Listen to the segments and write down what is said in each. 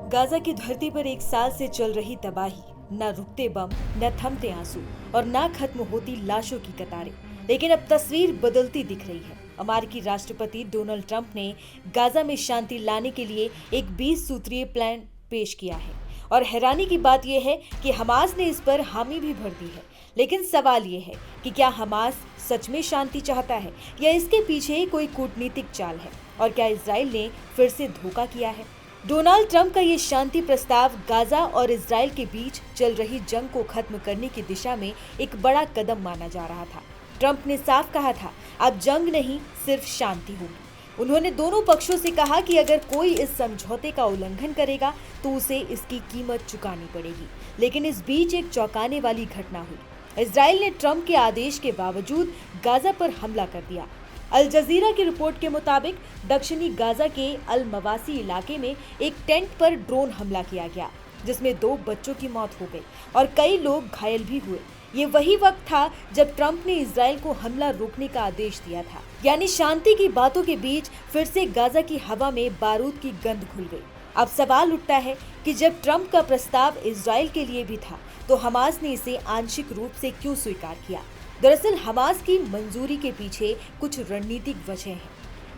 Gaza की धरती पर एक साल से चल रही तबाही, न रुकते बम, न थमते आंसू और न खत्म होती लाशों की कतारें। लेकिन अब तस्वीर बदलती दिख रही है। अमेरिकी राष्ट्रपति डोनाल्ड ट्रंप ने गाजा में शांति लाने के लिए एक 20 सूत्रीय प्लान पेश किया है और हैरानी की बात यह है कि हमास ने इस पर हामी भी भर दी है। लेकिन सवाल ये है कि क्या हमास सच में शांति चाहता है या इसके पीछे कोई कूटनीतिक चाल है, और क्या इजराइल ने फिर से धोखा किया है? डोनाल्ड ट्रंप का ये शांति प्रस्ताव गाजा और इजराइल के बीच चल रही जंग को खत्म करने की दिशा में एक बड़ा कदम माना जा रहा था। ट्रंप ने साफ कहा था, अब जंग नहीं, सिर्फ शांति होगी। उन्होंने दोनों पक्षों से कहा कि अगर कोई इस समझौते का उल्लंघन करेगा तो उसे इसकी कीमत चुकानी पड़ेगी। लेकिन इस बीच एक चौंकाने वाली घटना हुई। इजराइल ने ट्रंप के आदेश के बावजूद गाजा पर हमला कर दिया। अल जजीरा की रिपोर्ट के मुताबिक दक्षिणी गाजा के अल मवासी इलाके में एक टेंट पर ड्रोन हमला किया गया, जिसमें 2 बच्चों की मौत हो गई और कई लोग घायल भी हुए। ये वही वक्त था जब ट्रंप ने इजराइल को हमला रोकने का आदेश दिया था। यानी शांति की बातों के बीच फिर से गाजा की हवा में बारूद की गंध घुल गई। अब सवाल उठता है कि जब ट्रंप का प्रस्ताव इजराइल के लिए भी था, तो हमास ने इसे आंशिक रूप से क्यों स्वीकार किया? दरअसल हमास की मंजूरी के पीछे कुछ रणनीतिक वजह हैं।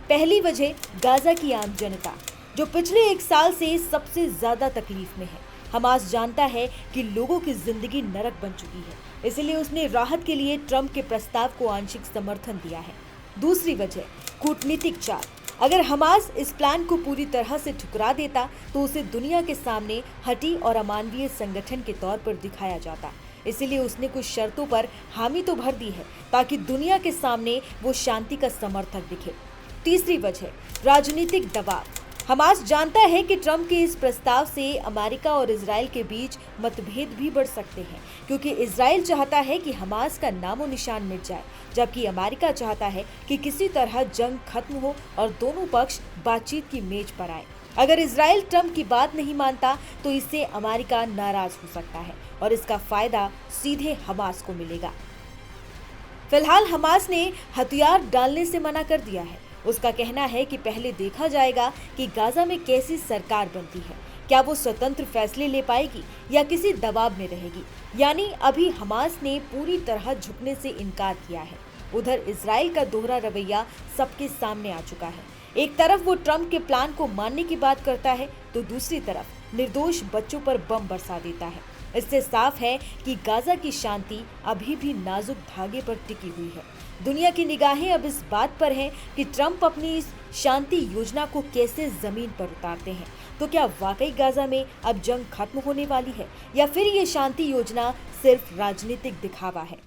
पहली वजह गाजा की आम जनता, जो पिछले 1 साल से सबसे ज्यादा तकलीफ में है। हमास जानता है कि लोगों की जिंदगी नरक बन चुकी है, इसलिए उसने राहत के लिए ट्रंप के प्रस्ताव को आंशिक समर्थन दिया है। दूसरी वजह कूटनीतिक चाल। अगर हमास इस प्लान को पूरी तरह से ठुकरा देता तो उसे दुनिया के सामने हटी और अमानवीय संगठन के तौर पर दिखाया जाता। इसीलिए उसने कुछ शर्तों पर हामी तो भर दी है ताकि दुनिया के सामने वो शांति का समर्थक दिखे। तीसरी वजह राजनीतिक दबाव। हमास जानता है कि ट्रंप के इस प्रस्ताव से अमेरिका और इजराइल के बीच मतभेद भी बढ़ सकते हैं, क्योंकि इजराइल चाहता है कि हमास का नामो निशान मिट जाए, जबकि अमेरिका चाहता है कि किसी तरह जंग खत्म हो और दोनों पक्ष बातचीत की मेज पर आए। अगर इजराइल ट्रंप की बात नहीं मानता तो इससे अमेरिका नाराज हो सकता है और इसका फायदा सीधे हमास को मिलेगा। फिलहाल हमास ने हथियार डालने से मना कर दिया है। उसका कहना है कि पहले देखा जाएगा कि गाजा में कैसी सरकार बनती है, क्या वो स्वतंत्र फैसले ले पाएगी या किसी दबाव में रहेगी। यानी अभी हमास ने पूरी तरह झुकने से इनकार किया है। उधर इजराइल का दोहरा रवैया सबके सामने आ चुका है। एक तरफ वो ट्रंप के प्लान को मानने की बात करता है, तो दूसरी तरफ निर्दोष बच्चों पर बम बरसा देता है। इससे साफ है कि गाजा की शांति अभी भी नाजुक धागे पर टिकी हुई है। दुनिया की निगाहें अब इस बात पर हैं कि ट्रंप अपनी इस शांति योजना को कैसे जमीन पर उतारते हैं। तो क्या वाकई गाजा में अब जंग खत्म होने वाली है या फिर ये शांति योजना सिर्फ राजनीतिक दिखावा है?